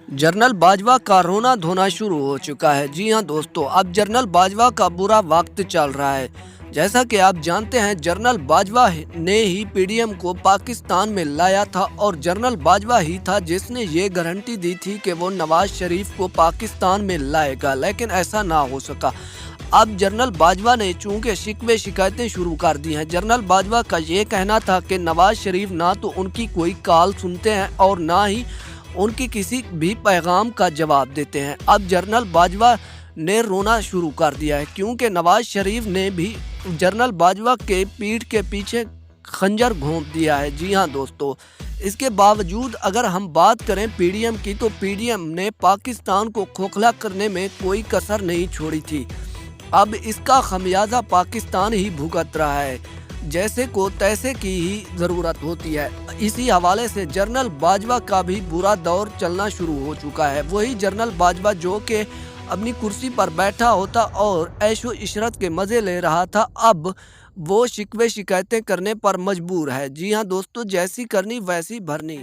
General Bajwa का रोना धोना शुरू हो चुका है। जी हां दोस्तों, अब जनरल बाजवा का बुरा वक्त चल रहा है। जैसा कि आप जानते हैं, जनरल बाजवा ने ही पीडीएम को पाकिस्तान में लाया था और जनरल बाजवा ही था जिसने ये गारंटी दी थी कि वो नवाज शरीफ को पाकिस्तान में लाएगा, लेकिन ऐसा ना हो सका। अब जनरल बाजवा ने चूंकि शिकवे शिकायतें शुरू कर दी हैं। जनरल बाजवा का ये कहना था कि नवाज शरीफ ना तो उनकी कोई कॉल सुनते हैं और ना ही उनकी किसी भी पैगाम का जवाब देते हैं। अब जनरल बाजवा ने रोना शुरू कर दिया है क्योंकि नवाज शरीफ ने भी जनरल बाजवा के पीठ के पीछे खंजर घोंप दिया है। जी हां दोस्तों, इसके बावजूद अगर हम बात करें पीडीएम की, तो पीडीएम ने पाकिस्तान को खोखला करने में कोई कसर नहीं छोड़ी थी। अब इसका खमियाजा पाकिस्तान ही भुगत रहा है। जैसे को तैसे की ही ज़रूरत होती है। इसी हवाले से जनरल बाजवा का भी बुरा दौर चलना शुरू हो चुका है। वही जनरल बाजवा जो कि अपनी कुर्सी पर बैठा होता और ऐशो इशरत के मज़े ले रहा था, अब वो शिकवे शिकायतें करने पर मजबूर है। जी हाँ दोस्तों, जैसी करनी वैसी भरनी।